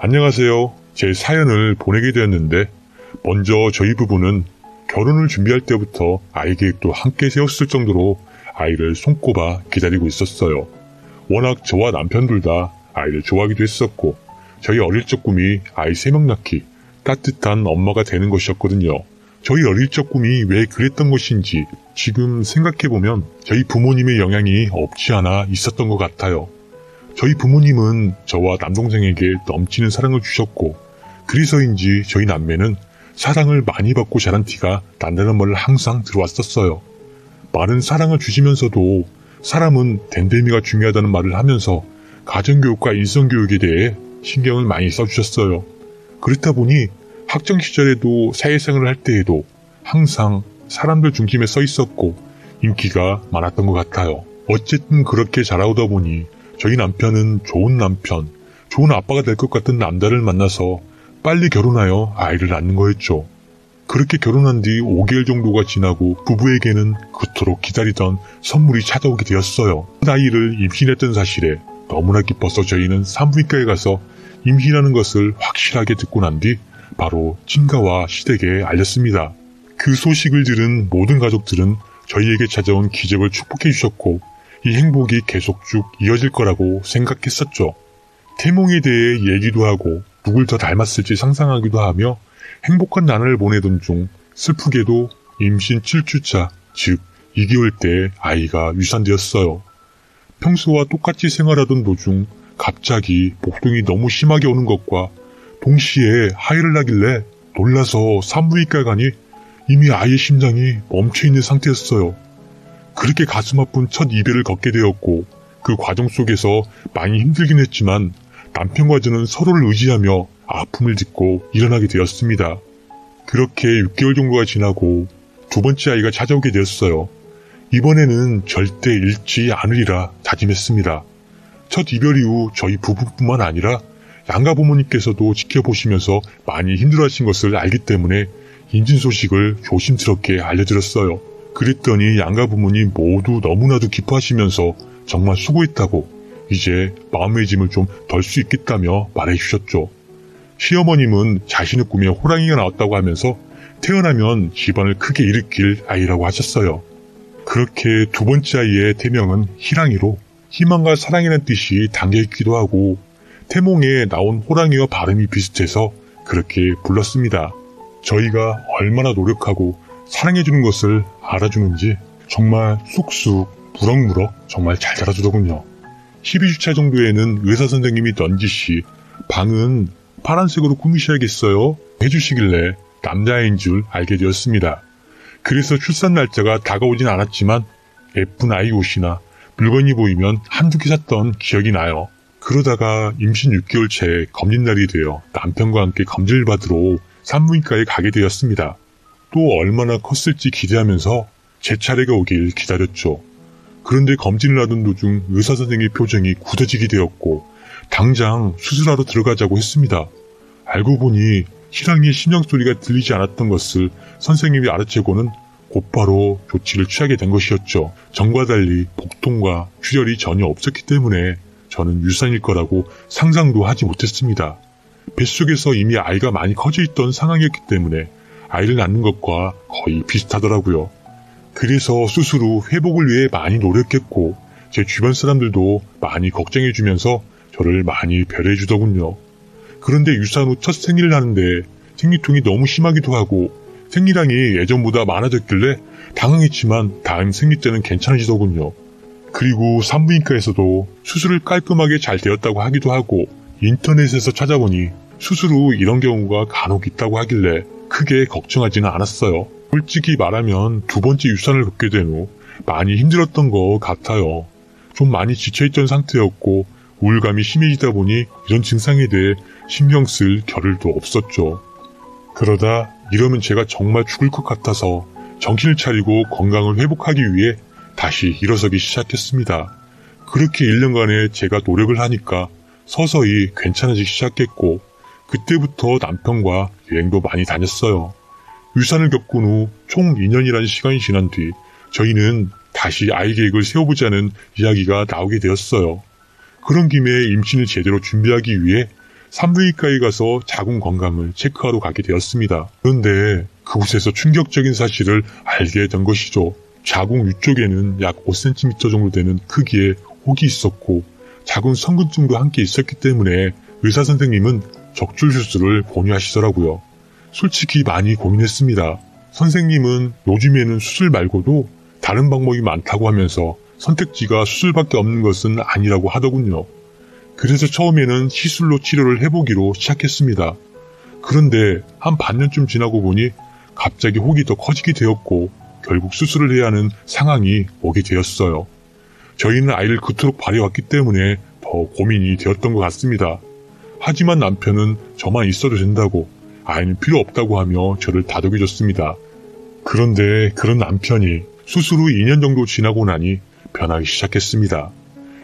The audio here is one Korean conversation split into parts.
안녕하세요. 제 사연을 보내게 되었는데 먼저 저희 부부는 결혼을 준비할 때부터 아이 계획도 함께 세웠을 정도로 아이를 손꼽아 기다리고 있었어요. 워낙 저와 남편 둘 다 아이를 좋아하기도 했었고 저희 어릴 적 꿈이 아이 3명 낳기, 따뜻한 엄마가 되는 것이었거든요. 저희 어릴 적 꿈이 왜 그랬던 것인지 지금 생각해보면 저희 부모님의 영향이 없지 않아 있었던 것 같아요. 저희 부모님은 저와 남동생에게 넘치는 사랑을 주셨고 그래서인지 저희 남매는 사랑을 많이 받고 자란 티가 난다는 말을 항상 들어왔었어요. 많은 사랑을 주시면서도 사람은 댐댐이가 중요하다는 말을 하면서 가정교육과 인성교육에 대해 신경을 많이 써주셨어요. 그렇다 보니 학창시절에도 사회생활을 할 때에도 항상 사람들 중심에 서 있었고 인기가 많았던 것 같아요. 어쨌든 그렇게 자라오다 보니 저희 남편은 좋은 남편, 좋은 아빠가 될 것 같은 남자를 만나서 빨리 결혼하여 아이를 낳는 거였죠. 그렇게 결혼한 뒤 5개월 정도가 지나고 부부에게는 그토록 기다리던 선물이 찾아오게 되었어요. 아이를 임신했던 사실에 너무나 기뻐서 저희는 산부인과에 가서 임신하는 것을 확실하게 듣고 난 뒤 바로 친가와 시댁에 알렸습니다. 그 소식을 들은 모든 가족들은 저희에게 찾아온 기적을 축복해 주셨고 이 행복이 계속 쭉 이어질 거라고 생각했었죠. 태몽에 대해 얘기도 하고 누굴 더 닮았을지 상상하기도 하며 행복한 나날을 보내던 중 슬프게도 임신 7주차, 즉 2개월 때 아이가 유산되었어요. 평소와 똑같이 생활하던 도중 갑자기 복통이 너무 심하게 오는 것과 동시에 하혈을 나길래 놀라서 산부인과에 가니 이미 아이의 심장이 멈춰있는 상태였어요. 그렇게 가슴 아픈 첫 이별을 걷게 되었고 그 과정 속에서 많이 힘들긴 했지만 남편과 저는 서로를 의지하며 아픔을 딛고 일어나게 되었습니다. 그렇게 6개월 정도가 지나고 두 번째 아이가 찾아오게 되었어요. 이번에는 절대 잃지 않으리라 다짐했습니다. 첫 이별 이후 저희 부부뿐만 아니라 양가 부모님께서도 지켜보시면서 많이 힘들어하신 것을 알기 때문에 임신 소식을 조심스럽게 알려드렸어요. 그랬더니 양가 부모님 모두 너무나도 기뻐하시면서 정말 수고했다고 이제 마음의 짐을 좀 덜 수 있겠다며 말해주셨죠. 시어머님은 자신의 꿈에 호랑이가 나왔다고 하면서 태어나면 집안을 크게 일으킬 아이라고 하셨어요. 그렇게 두 번째 아이의 태명은 희랑이로 희망과 사랑이라는 뜻이 담겨있기도 하고 태몽에 나온 호랑이와 발음이 비슷해서 그렇게 불렀습니다. 저희가 얼마나 노력하고 사랑해주는 것을 알아주는지 정말 쑥쑥 무럭무럭 정말 잘 자라주더군요. 12주차 정도에는 의사 선생님이 넌지시 방은 파란색으로 꾸미셔야겠어요 해주시길래 남자아이인 줄 알게 되었습니다. 그래서 출산 날짜가 다가오진 않았지만 예쁜 아이 옷이나 물건이 보이면 한두 개 샀던 기억이 나요. 그러다가 임신 6개월 차에 검진날이 되어 남편과 함께 검진을 받으러 산부인과에 가게 되었습니다. 또 얼마나 컸을지 기대하면서 제 차례가 오길 기다렸죠. 그런데 검진을 하던 도중 의사 선생님의 표정이 굳어지게 되었고 당장 수술하러 들어가자고 했습니다. 알고 보니 희랑이의 심장소리가 들리지 않았던 것을 선생님이 알아채고는 곧바로 조치를 취하게 된 것이었죠. 전과 달리 복통과 출혈이 전혀 없었기 때문에 저는 유산일 거라고 상상도 하지 못했습니다. 뱃속에서 이미 아이가 많이 커져 있던 상황이었기 때문에 아이를 낳는 것과 거의 비슷하더라고요. 그래서 수술 후 회복을 위해 많이 노력했고 제 주변 사람들도 많이 걱정해주면서 저를 많이 배려해주더군요. 그런데 유산 후 첫 생리를 하는데 생리통이 너무 심하기도 하고 생리량이 예전보다 많아졌길래 당황했지만 다음 생리 때는 괜찮아지더군요. 그리고 산부인과에서도 수술을 깔끔하게 잘 되었다고 하기도 하고 인터넷에서 찾아보니 수술 후 이런 경우가 간혹 있다고 하길래 크게 걱정하지는 않았어요. 솔직히 말하면 두 번째 유산을 겪게 된 후 많이 힘들었던 것 같아요. 좀 많이 지쳐있던 상태였고 우울감이 심해지다 보니 이런 증상에 대해 신경 쓸 겨를도 없었죠. 그러다 이러면 제가 정말 죽을 것 같아서 정신을 차리고 건강을 회복하기 위해 다시 일어서기 시작했습니다. 그렇게 1년간의 제가 노력을 하니까 서서히 괜찮아지기 시작했고 그때부터 남편과 여행도 많이 다녔어요. 유산을 겪은 후 총 2년이라는 시간이 지난 뒤 저희는 다시 아이 계획을 세워보자는 이야기가 나오게 되었어요. 그런 김에 임신을 제대로 준비하기 위해 산부인과에 가서 자궁 건강을 체크하러 가게 되었습니다. 그런데 그곳에서 충격적인 사실을 알게 된 것이죠. 자궁 위쪽에는 약 5cm 정도 되는 크기의 혹이 있었고 자궁 성근증도 함께 있었기 때문에 의사 선생님은 적출 수술을 권유하시더라고요. 솔직히 많이 고민했습니다. 선생님은 요즘에는 수술 말고도 다른 방법이 많다고 하면서 선택지가 수술밖에 없는 것은 아니라고 하더군요. 그래서 처음에는 시술로 치료를 해보기로 시작했습니다. 그런데 한 반년쯤 지나고 보니 갑자기 혹이 더 커지게 되었고 결국 수술을 해야 하는 상황이 오게 되었어요. 저희는 아이를 그토록 바래왔기 때문에 더 고민이 되었던 것 같습니다. 하지만 남편은 저만 있어도 된다고 아이는 필요 없다고 하며 저를 다독여줬습니다. 그런데 그런 남편이 수술 후 2년 정도 지나고 나니 변하기 시작했습니다.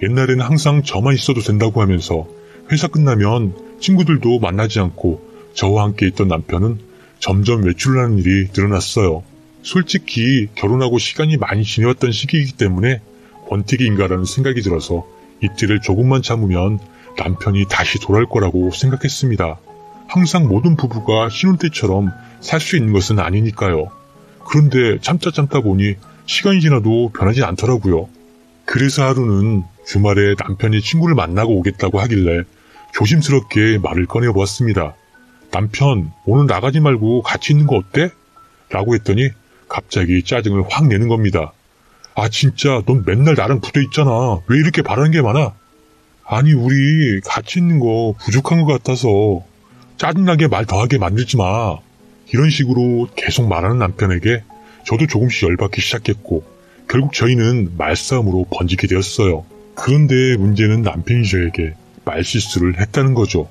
옛날에는 항상 저만 있어도 된다고 하면서 회사 끝나면 친구들도 만나지 않고 저와 함께 있던 남편은 점점 외출을 하는 일이 늘어났어요. 솔직히 결혼하고 시간이 많이 지내왔던 시기이기 때문에 권태기인가라는 생각이 들어서 이틀을 조금만 참으면 남편이 다시 돌아올 거라고 생각했습니다. 항상 모든 부부가 신혼 때처럼 살 수 있는 것은 아니니까요. 그런데 참다 보니 시간이 지나도 변하지 않더라고요. 그래서 하루는 주말에 남편이 친구를 만나고 오겠다고 하길래 조심스럽게 말을 꺼내보았습니다. 남편, 오늘 나가지 말고 같이 있는 거 어때? 라고 했더니 갑자기 짜증을 확 내는 겁니다. 아 진짜 넌 맨날 나랑 붙어있잖아. 왜 이렇게 바라는 게 많아? 아니 우리 같이 있는 거 부족한 것 같아서 짜증나게 말 더하게 만들지 마. 이런 식으로 계속 말하는 남편에게 저도 조금씩 열받기 시작했고 결국 저희는 말싸움으로 번지게 되었어요. 그런데 문제는 남편이 저에게 말실수를 했다는 거죠.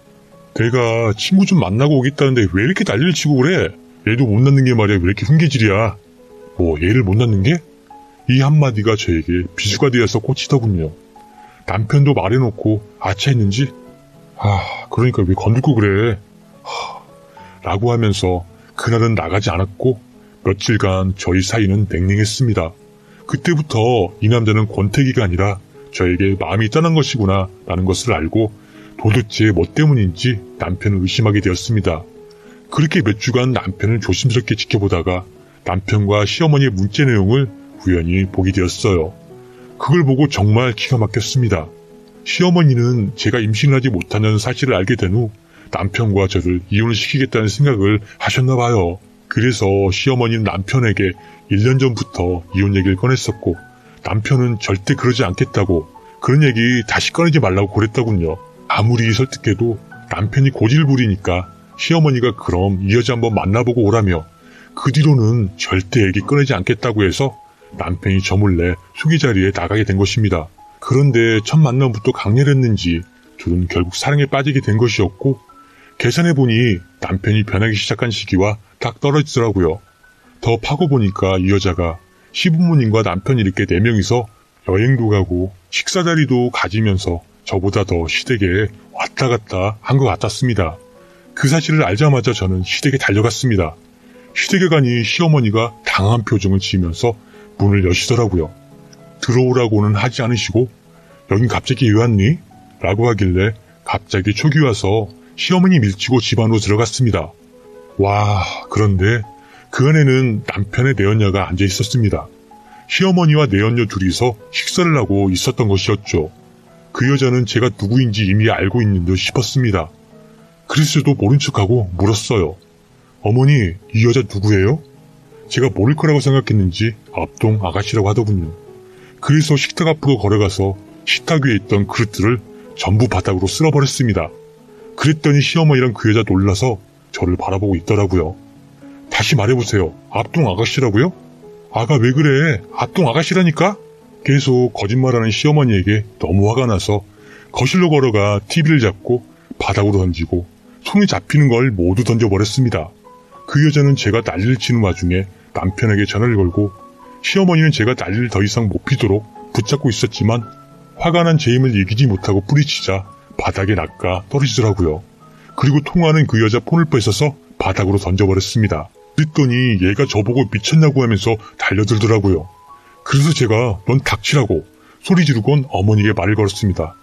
내가 친구 좀 만나고 오겠다는데 왜 이렇게 난리를 치고 그래? 얘도 못 낳는 게 말이야 왜 이렇게 훈계질이야? 뭐 얘를 못 낳는 게? 이 한마디가 저에게 비수가 되어서 꽂히더군요. 남편도 말해놓고 아차 했는지 그러니까 왜 건들고 그래? 라고 하면서 그날은 나가지 않았고 며칠간 저희 사이는 냉랭했습니다. 그때부터 이 남자는 권태기가 아니라 저에게 마음이 떠난 것이구나 라는 것을 알고 도대체 뭐 때문인지 남편을 의심하게 되었습니다. 그렇게 몇 주간 남편을 조심스럽게 지켜보다가 남편과 시어머니의 문자 내용을 우연히 보게 되었어요. 그걸 보고 정말 기가 막혔습니다. 시어머니는 제가 임신을 하지 못하는 사실을 알게 된 후 남편과 저를 이혼을 시키겠다는 생각을 하셨나 봐요. 그래서 시어머니는 남편에게 1년 전부터 이혼 얘기를 꺼냈었고 남편은 절대 그러지 않겠다고 그런 얘기 다시 꺼내지 말라고 그랬더군요. 아무리 설득해도 남편이 고집을 부리니까 시어머니가 그럼 이 여자 한번 만나보고 오라며 그 뒤로는 절대 얘기 꺼내지 않겠다고 해서 남편이 저 몰래 수기 자리에 나가게 된 것입니다. 그런데 첫 만남부터 강렬했는지 둘은 결국 사랑에 빠지게 된 것이었고 계산해보니 남편이 변하기 시작한 시기와 딱 떨어지더라고요. 더 파고 보니까 이 여자가 시부모님과 남편 이렇게 4명이서 여행도 가고 식사 자리도 가지면서 저보다 더 시댁에 왔다 갔다 한 것 같았습니다. 그 사실을 알자마자 저는 시댁에 달려갔습니다. 시댁에 가니 시어머니가 당황한 표정을 지으면서 문을 여시더라고요. 들어오라고는 하지 않으시고 여긴 갑자기 왜 왔니? 라고 하길래 갑자기 촉이 와서 시어머니 밀치고 집 안으로 들어갔습니다. 와, 그런데 그 안에는 남편의 내연녀가 앉아 있었습니다. 시어머니와 내연녀 둘이서 식사를 하고 있었던 것이었죠. 그 여자는 제가 누구인지 이미 알고 있는 듯 싶었습니다. 그래서도 모른 척하고 물었어요. 어머니, 이 여자 누구예요? 제가 모를 거라고 생각했는지 앞동 아가씨라고 하더군요. 그래서 식탁 앞으로 걸어가서 식탁 위에 있던 그릇들을 전부 바닥으로 쓸어버렸습니다. 그랬더니 시어머니랑 그 여자 놀라서 저를 바라보고 있더라고요. 다시 말해보세요. 앞동 아가씨라고요? 아가 왜 그래? 앞동 아가씨라니까? 계속 거짓말하는 시어머니에게 너무 화가 나서 거실로 걸어가 TV를 잡고 바닥으로 던지고 손이 잡히는 걸 모두 던져버렸습니다. 그 여자는 제가 난리를 치는 와중에 남편에게 전화를 걸고 시어머니는 제가 난리를 더 이상 못 피도록 붙잡고 있었지만 화가 난 제 힘을 이기지 못하고 뿌리치자 바닥에 낚아 떨어지더라고요. 그리고 통화하는 그 여자 폰을 뺏어서 바닥으로 던져버렸습니다. 그랬더니 얘가 저보고 미쳤냐고 하면서 달려들더라고요. 그래서 제가 넌 닥치라고 소리 지르곤 어머니에게 말을 걸었습니다.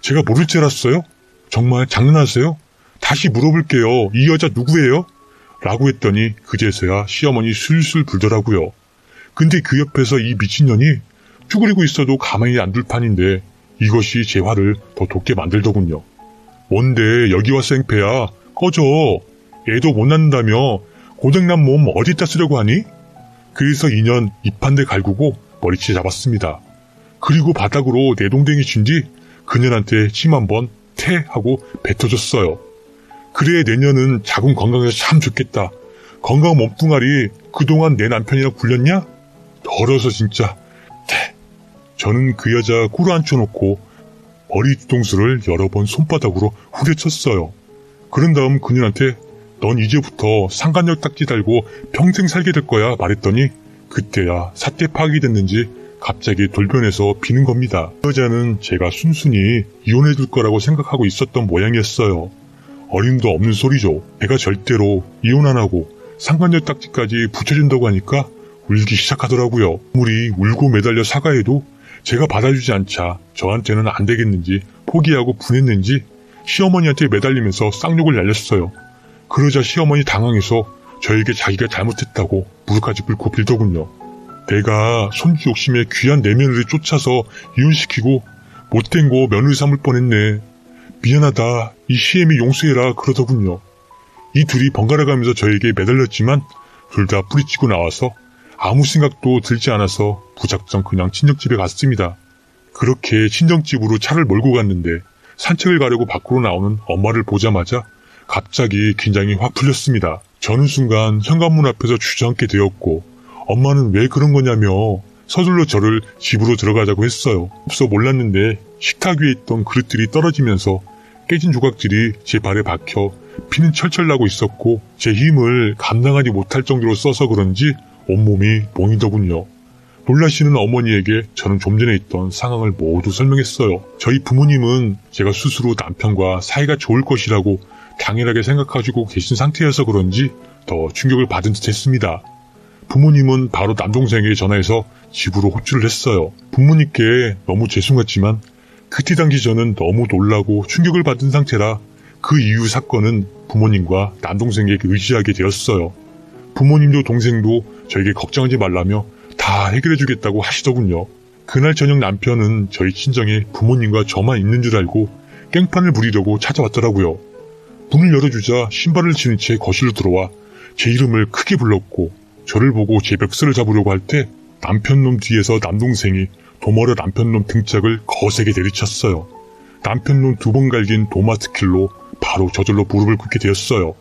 제가 모를 줄 알았어요? 정말 장난하세요? 다시 물어볼게요. 이 여자 누구예요? 라고 했더니 그제서야 시어머니 술술 불더라고요. 근데 그 옆에서 이 미친년이 쭈그리고 있어도 가만히 안 둘 판인데 이것이 제 화를 더 돋게 만들더군요. 뭔데 여기 와서 행패야. 꺼져. 애도 못 낳는다며 고장난 몸 어디다 쓰려고 하니? 그래서 2년 입 한 대 갈구고 머리채 잡았습니다. 그리고 바닥으로 내동댕이 친 뒤 그년한테 침 한번 태 하고 뱉어줬어요. 그래 내년은 자궁 건강해서 참 좋겠다. 건강 몸뚱아리 그동안 내 남편이랑 굴렸냐? 더러서 진짜. 태. 저는 그 여자 꿇어 앉혀놓고 머리 뒤통수를 여러 번 손바닥으로 후려쳤어요. 그런 다음 그녀한테 넌 이제부터 상간녀 딱지 달고 평생 살게 될 거야 말했더니 그때야 사태 파악이 됐는지 갑자기 돌변해서 비는 겁니다. 그 여자는 제가 순순히 이혼해줄 거라고 생각하고 있었던 모양이었어요. 어림도 없는 소리죠. 제가 절대로 이혼 안 하고 상간녀 딱지까지 붙여준다고 하니까 울기 시작하더라고요. 아무리 울고 매달려 사과해도 제가 받아주지 않자 저한테는 안 되겠는지 포기하고 분했는지 시어머니한테 매달리면서 쌍욕을 날렸어요. 그러자 시어머니 당황해서 저에게 자기가 잘못했다고 무릎까지 꿇고 빌더군요. 내가 손주 욕심에 귀한 내 며느리 쫓아서 이혼시키고 못된 거 며느리 삼을 뻔했네. 미안하다. 이 시애미 용서해라 그러더군요. 이 둘이 번갈아가면서 저에게 매달렸지만 둘 다 뿌리치고 나와서 아무 생각도 들지 않아서 무작정 그냥 친정집에 갔습니다. 그렇게 친정집으로 차를 몰고 갔는데 산책을 가려고 밖으로 나오는 엄마를 보자마자 갑자기 긴장이 확 풀렸습니다. 저는 순간 현관문 앞에서 주저앉게 되었고 엄마는 왜 그런 거냐며 서둘러 저를 집으로 들어가자고 했어요. 없어 몰랐는데 식탁 위에 있던 그릇들이 떨어지면서 깨진 조각들이 제 발에 박혀 피는 철철 나고 있었고 제 힘을 감당하지 못할 정도로 써서 그런지 온몸이 몽이더군요. 놀라시는 어머니에게 저는 좀 전에 있던 상황을 모두 설명했어요. 저희 부모님은 제가 스스로 남편과 사이가 좋을 것이라고 당연하게 생각하시고 계신 상태여서 그런지 더 충격을 받은 듯 했습니다. 부모님은 바로 남동생에게 전화해서 집으로 호출을 했어요. 부모님께 너무 죄송했지만 그때 당시 저는 너무 놀라고 충격을 받은 상태라 그 이후 사건은 부모님과 남동생에게 의지하게 되었어요. 부모님도 동생도 저에게 걱정하지 말라며 다 해결해주겠다고 하시더군요. 그날 저녁 남편은 저희 친정에 부모님과 저만 있는 줄 알고 깽판을 부리려고 찾아왔더라고요. 문을 열어주자 신발을 신은 채 거실로 들어와 제 이름을 크게 불렀고 저를 보고 제 멱살을 잡으려고 할 때 남편놈 뒤에서 남동생이 도마로 남편놈 등짝을 거세게 내리쳤어요. 남편놈 2번 갈긴 도마스킬로 바로 저절로 무릎을 꿇게 되었어요.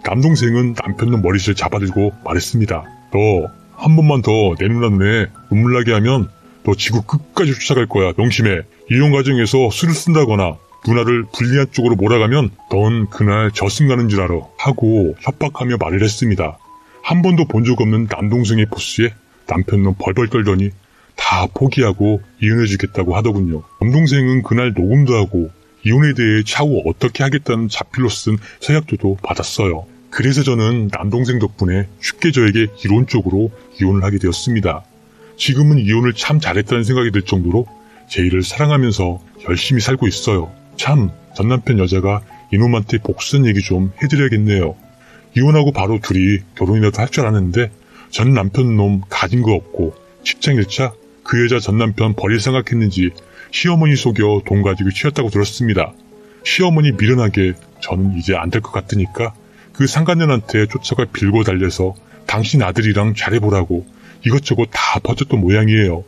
남동생은 남편놈 머리를 잡아들고 말했습니다. 너 한 번만 더 내 누나 눈에 눈물 나게 하면 너 지구 끝까지 쫓아갈 거야. 명심해. 이혼 과정에서 술을 쓴다거나 누나를 불리한 쪽으로 몰아가면 넌 그날 저승 가는 줄 알아 하고 협박하며 말을 했습니다. 한 번도 본 적 없는 남동생의 포스에 남편은 벌벌 떨더니 다 포기하고 이혼해주겠다고 하더군요. 남동생은 그날 녹음도 하고 이혼에 대해 차후 어떻게 하겠다는 자필로 쓴 서약도도 받았어요. 그래서 저는 남동생 덕분에 쉽게 저에게 이론적으로 이혼을 하게 되었습니다. 지금은 이혼을 참 잘했다는 생각이 들 정도로 제 일을 사랑하면서 열심히 살고 있어요. 참 전남편 여자가 이놈한테 복수한 얘기 좀 해드려야겠네요. 이혼하고 바로 둘이 결혼이라도 할 줄 알았는데 전 남편 놈 가진 거 없고 직장 1차 그 여자 전 남편 버릴 생각했는지 시어머니 속여 돈 가지고 튀었다고 들었습니다. 시어머니 미련하게 저는 이제 안 될 것 같으니까 그 상간년한테 쫓아가 빌고 달려서 당신 아들이랑 잘해보라고 이것저것 다 퍼졌던 모양이에요.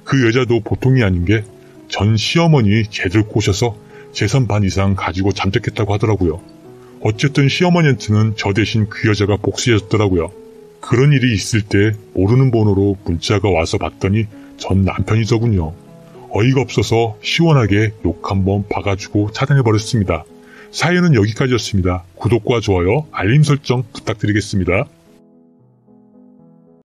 그 여자도 보통이 아닌 게 전 시어머니 제대로 꼬셔서 재산 반 이상 가지고 잠적했다고 하더라고요. 어쨌든 시어머니한테는 저 대신 그 여자가 복수해줬더라고요. 그런 일이 있을 때 모르는 번호로 문자가 와서 봤더니 전 남편이더군요. 어이가 없어서 시원하게 욕 한번 박아주고 차단해버렸습니다. 사연은 여기까지였습니다. 구독과 좋아요, 알림 설정 부탁드리겠습니다.